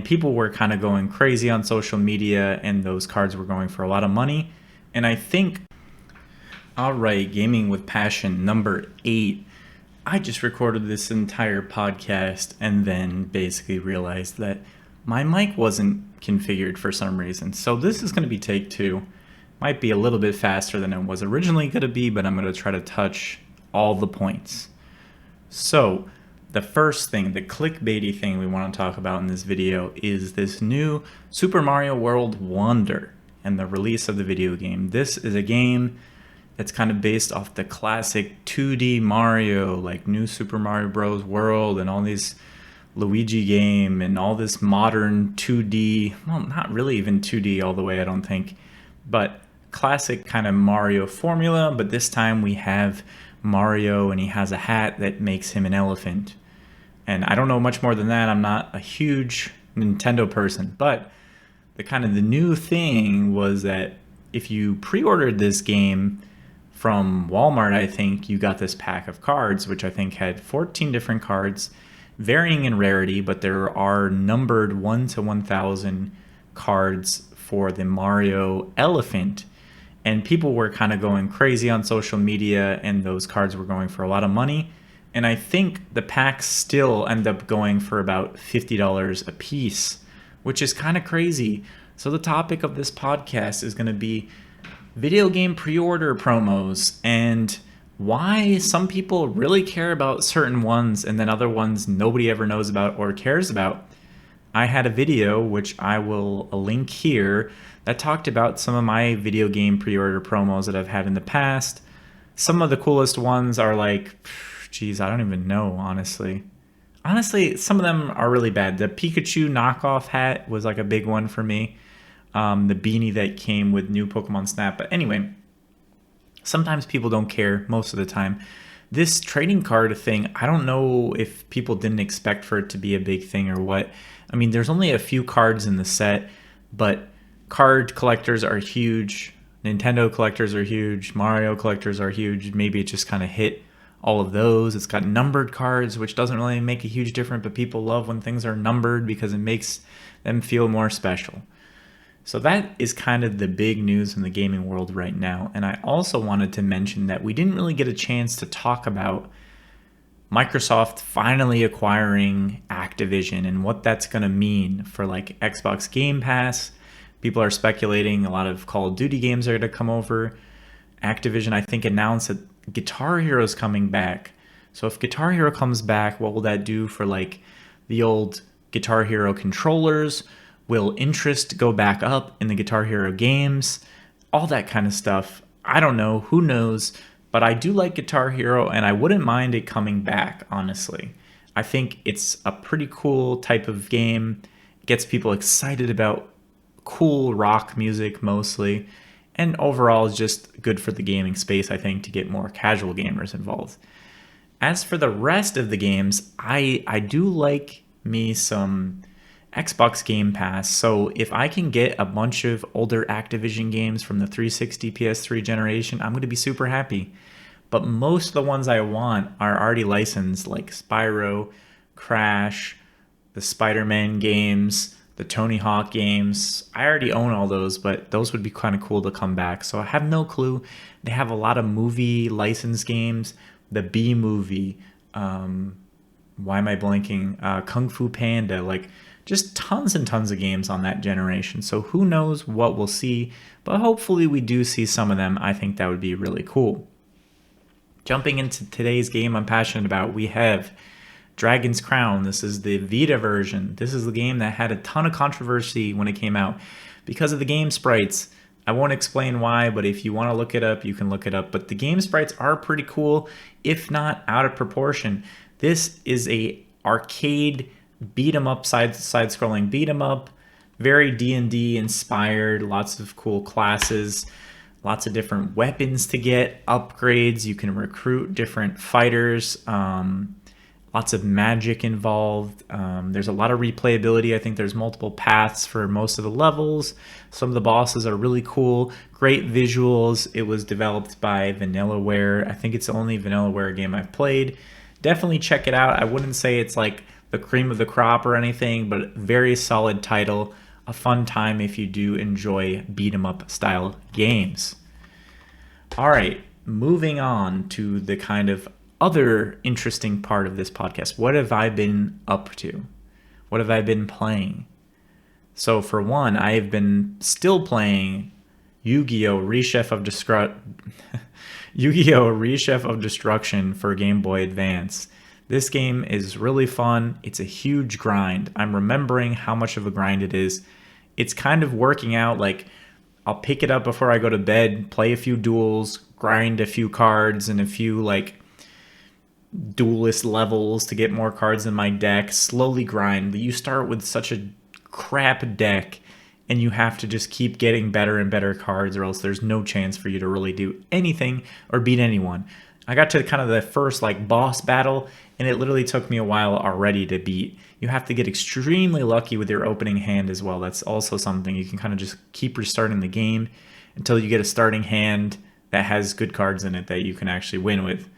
and people were kind of going crazy on social media, and those cards were going for a lot of money. And I think, all right, Gaming with Passion number 8. I just recorded this entire podcast and then basically realized that my mic wasn't configured for some reason. So this is going to be take 2. Might be a little bit faster than it was originally going to be, but I'm going to try to touch all the points. So the first thing, the clickbaity thing we want to talk about in this video is this new Super Mario World Wonder and the release of the video game. This is a game that's kind of based off the classic 2D Mario, like New Super Mario Bros. World and all these Luigi game and all this modern 2D, well, not really even 2D all the way, I don't think, but classic kind of Mario formula. But this time we have Mario and he has a hat that makes him an elephant. And I don't know much more than that. I'm not a huge Nintendo person, but the new thing was that if you pre-ordered this game from Walmart, I think you got this pack of cards, which I think had 14 different cards, varying in rarity, but there are numbered 1 to 1,000 cards for the Mario elephant. And people were kind of going crazy on social media, and those cards were going for a lot of money. And I think the packs still end up going for about $50 a piece, which is kind of crazy. So the topic of this podcast is going to be video game pre-order promos and why some people really care about certain ones and then other ones nobody ever knows about or cares about. I had a video, which I will link here, that talked about some of my video game pre-order promos that I've had in the past. Some of the coolest ones are like, geez, I don't even know, honestly. Honestly, some of them are really bad. The Pikachu knockoff hat was like a big one for me. The beanie that came with new Pokemon Snap. But anyway, sometimes people don't care most of the time. This trading card thing, I don't know if people didn't expect for it to be a big thing or what. I mean, there's only a few cards in the set, but card collectors are huge. Nintendo collectors are huge. Mario collectors are huge. Maybe it just kind of hit all of those. It's got numbered cards, which doesn't really make a huge difference, but people love when things are numbered because it makes them feel more special. So that is kind of the big news in the gaming world right now. And I also wanted to mention that we didn't really get a chance to talk about Microsoft finally acquiring Activision and what that's going to mean for like Xbox Game Pass. People are speculating a lot of Call of Duty games are going to come over. Activision, I think, announced that Guitar Hero is coming back. So if Guitar Hero comes back, what will that do for like the old Guitar Hero controllers? Will interest go back up in the Guitar Hero games? All that kind of stuff. I don't know. Who knows? But I do like Guitar Hero, and I wouldn't mind it coming back, honestly. I think it's a pretty cool type of game. It gets people excited about cool rock music mostly. And overall is just good for the gaming space, I think, to get more casual gamers involved. As for the rest of the games, I do like me some Xbox Game Pass. So if I can get a bunch of older Activision games from the 360 PS3 generation, I'm going to be super happy. But most of the ones I want are already licensed, like Spyro, Crash, the Spider-Man games, the Tony Hawk games. I already own all those, but those would be kind of cool to come back. So I have no clue. They have a lot of movie licensed games. The B movie, why am I blanking? Kung Fu Panda, like just tons and tons of games on that generation. So who knows what we'll see, but hopefully we do see some of them. I think that would be really cool. Jumping into today's game I'm passionate about, we have Dragon's Crown. This is the Vita version. This is the game that had a ton of controversy when it came out because of the game sprites. I won't explain why, but if you want to look it up, you can look it up. But the game sprites are pretty cool, if not out of proportion. This is a arcade beat 'em up, side-scrolling beat 'em up, very D&D inspired, lots of cool classes, lots of different weapons to get, upgrades. You can recruit different fighters, lots of magic involved. There's a lot of replayability. I think there's multiple paths for most of the levels. Some of the bosses are really cool, great visuals. It was developed by Vanillaware. I think it's the only Vanillaware game I've played. Definitely check it out. I wouldn't say it's like the cream of the crop or anything, but very solid title. A fun time if you do enjoy beat 'em up style games. All right, moving on to the kind of other interesting part of this podcast. What have I been up to? What have I been playing? So for one, I have been still playing Yu-Gi-Oh! Yu-Gi-Oh! Reshef of Destruction for Game Boy Advance. This game is really fun. It's a huge grind. I'm remembering how much of a grind it is. It's kind of working out. Like, I'll pick it up before I go to bed, play a few duels, grind a few cards and a few like duelist levels to get more cards in my deck, slowly grind. You start with such a crap deck and you have to just keep getting better and better cards, or else there's no chance for you to really do anything or beat anyone. I got to kind of the first like boss battle and it literally took me a while already to beat. You have to get extremely lucky with your opening hand as well. That's also something. You can kind of just keep restarting the game until you get a starting hand that has good cards in it that you can actually win with.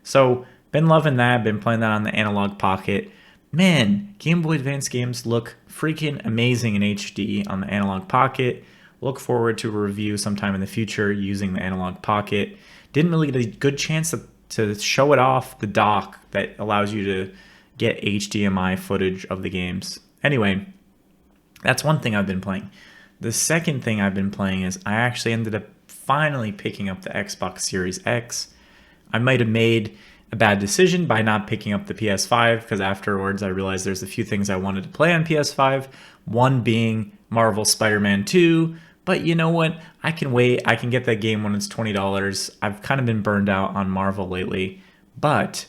So been loving that. Been playing that on the Analog Pocket. Man, Game Boy Advance games look freaking amazing in HD on the Analog Pocket. Look forward to a review sometime in the future using the Analog Pocket. Didn't really get a good chance to show it off the dock that allows you to get HDMI footage of the games. Anyway, that's one thing I've been playing. The second thing I've been playing is I actually ended up finally picking up the Xbox Series X. I might have made a bad decision by not picking up the PS5 because afterwards I realized there's a few things I wanted to play on PS5. One being Marvel Spider-Man 2. But you know what? I can wait. I can get that game when it's $20. I've kind of been burned out on Marvel lately. But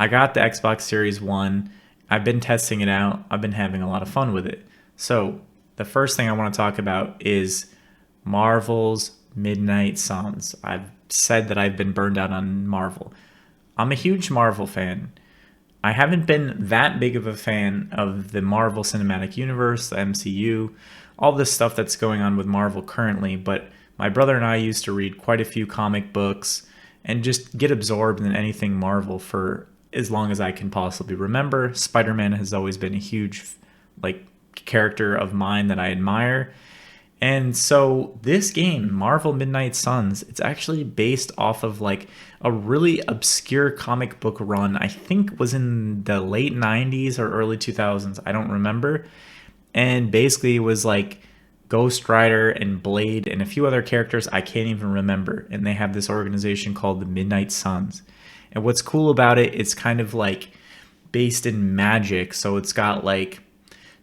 I got the Xbox Series 1. I've been testing it out. I've been having a lot of fun with it. So the first thing I want to talk about is Marvel's Midnight Suns. I've said that I've been burned out on Marvel. I'm a huge Marvel fan. I haven't been that big of a fan of the Marvel Cinematic Universe, the MCU, all this stuff that's going on with Marvel currently, but my brother and I used to read quite a few comic books and just get absorbed in anything Marvel for as long as I can possibly remember. Spider-Man has always been a huge character of mine that I admire. And so this game, Marvel Midnight Suns, it's actually based off of like a really obscure comic book run. I think was in the late 90s or early 2000s. I don't remember. And basically it was like Ghost Rider and Blade and a few other characters I can't even remember. And they have this organization called the Midnight Suns. And what's cool about it, it's kind of like based in magic. So it's got like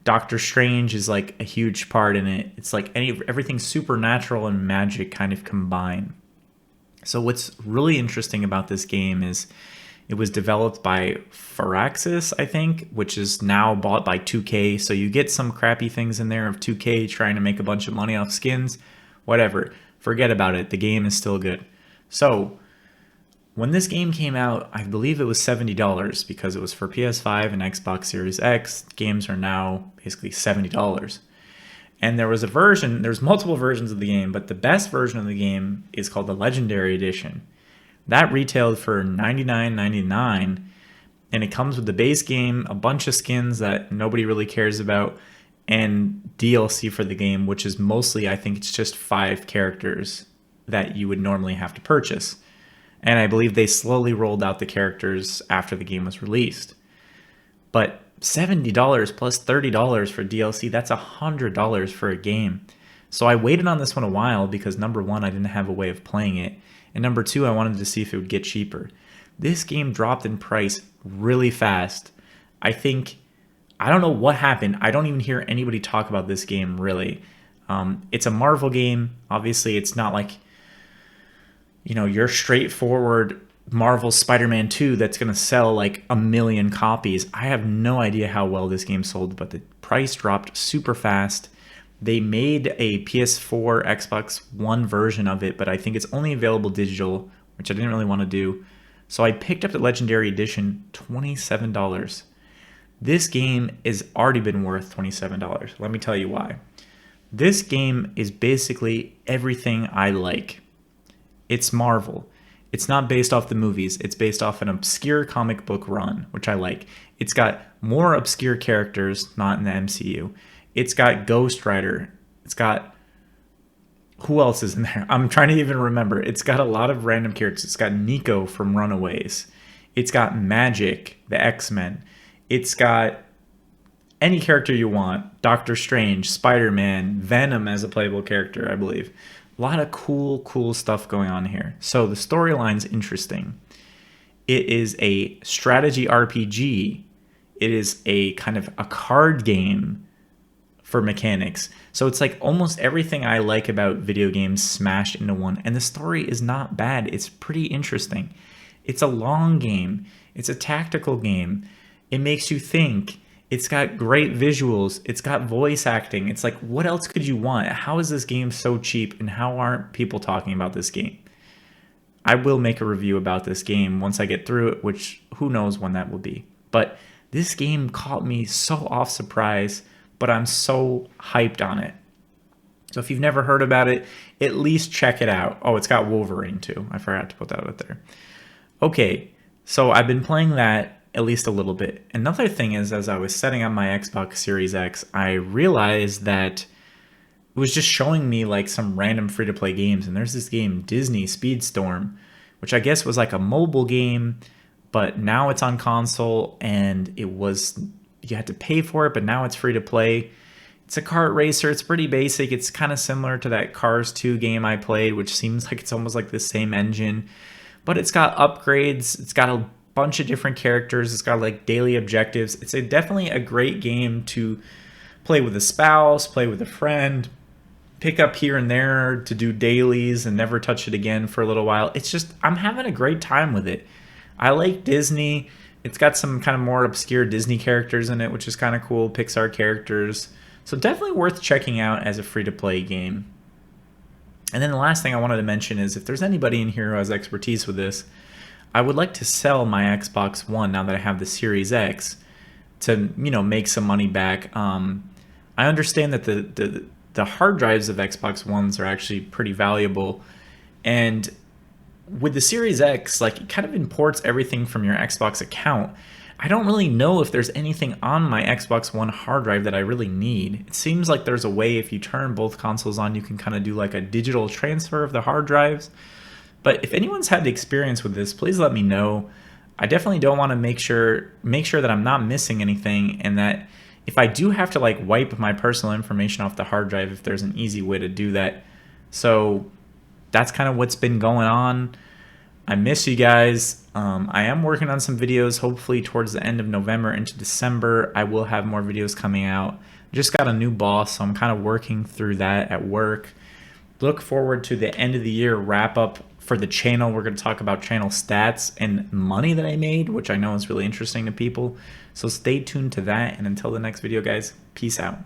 Doctor Strange is like a huge part in it. It's like everything supernatural and magic kind of combine. So what's really interesting about this game is it was developed by Firaxis, I think, which is now bought by 2K. So you get some crappy things in there of 2K trying to make a bunch of money off skins. Whatever. Forget about it. The game is still good. So when this game came out, I believe it was $70 because it was for PS5 and Xbox Series X. Games are now basically $70. And there was a version, there's multiple versions of the game, but the best version of the game is called the Legendary Edition. That retailed for $99.99, and it comes with the base game, a bunch of skins that nobody really cares about, and DLC for the game, which is mostly, I think it's just 5 characters that you would normally have to purchase. And I believe they slowly rolled out the characters after the game was released. But $70 plus $30 for DLC, that's $100 for a game. So I waited on this one a while because number one, I didn't have a way of playing it. And number two, I wanted to see if it would get cheaper. This game dropped in price really fast. I don't know what happened. I don't even hear anybody talk about this game really. It's a Marvel game. Obviously, it's not like, your straightforward Marvel Spider-Man 2 that's going to sell like 1 million copies. I have no idea how well this game sold, but the price dropped super fast. They made a PS4, Xbox One version of it, but I think it's only available digital, which I didn't really want to do. So I picked up the Legendary Edition, $27. This game has already been worth $27. Let me tell you why. This game is basically everything I like. It's Marvel. It's not based off the movies. It's based off an obscure comic book run, which I like. It's got more obscure characters, not in the MCU. It's got Ghost Rider. It's got... Who else is in there? I'm trying to even remember. It's got a lot of random characters. It's got Nico from Runaways. It's got Magic, the X-Men. It's got any character you want. Doctor Strange, Spider-Man, Venom as a playable character, I believe. A lot of cool stuff going on here. So the storyline's interesting. It is a strategy RPG. It is a kind of a card game for mechanics. So it's like almost everything I like about video games smashed into one. And the story is not bad. It's pretty interesting. It's a long game. It's a tactical game. It makes you think. It's got great visuals. It's got voice acting. It's like, what else could you want? How is this game so cheap, and how aren't people talking about this game? I will make a review about this game once I get through it, which who knows when that will be. But this game caught me so off surprise, but I'm so hyped on it. So if you've never heard about it, at least check it out. Oh, it's got Wolverine too. I forgot to put that out there. Okay, so I've been playing that at least a little bit. Another thing is, as I was setting up my Xbox Series X, I realized that it was just showing me like some random free-to-play games. And there's this game, Disney Speedstorm, which I guess was like a mobile game, but now it's on console, and you had to pay for it, but now it's free to play. It's a kart racer. It's pretty basic. It's kind of similar to that Cars 2 game I played, which seems like it's almost like the same engine, but it's got upgrades. It's got a bunch of different characters. It's got like daily objectives. It's definitely a great game to play with a spouse, play with a friend, pick up here and there to do dailies and never touch it again for a little while. It's just, I'm having a great time with it. I like Disney. It's got some kind of more obscure Disney characters in it, which is kind of cool. Pixar characters. So definitely worth checking out as a free-to-play game. And then the last thing I wanted to mention is, if there's anybody in here who has expertise with this, I would like to sell my Xbox One now that I have the Series X to, make some money back. I understand that the hard drives of Xbox Ones are actually pretty valuable, and with the Series X, like, it kind of imports everything from your Xbox account. I don't really know if there's anything on my Xbox One hard drive that I really need. It seems like there's a way, if you turn both consoles on, you can kind of do like a digital transfer of the hard drives. But if anyone's had the experience with this, please let me know. I definitely don't want to make sure that I'm not missing anything, and that if I do have to like wipe my personal information off the hard drive, if there's an easy way to do that. So that's kind of what's been going on. I miss you guys. I am working on some videos, hopefully towards the end of November into December. I will have more videos coming out. Just got a new boss, so I'm kind of working through that at work. Look forward to the end of the year wrap up for the channel. We're going to talk about channel stats and money that I made, which I know is really interesting to people. So stay tuned to that. And until the next video, guys, peace out.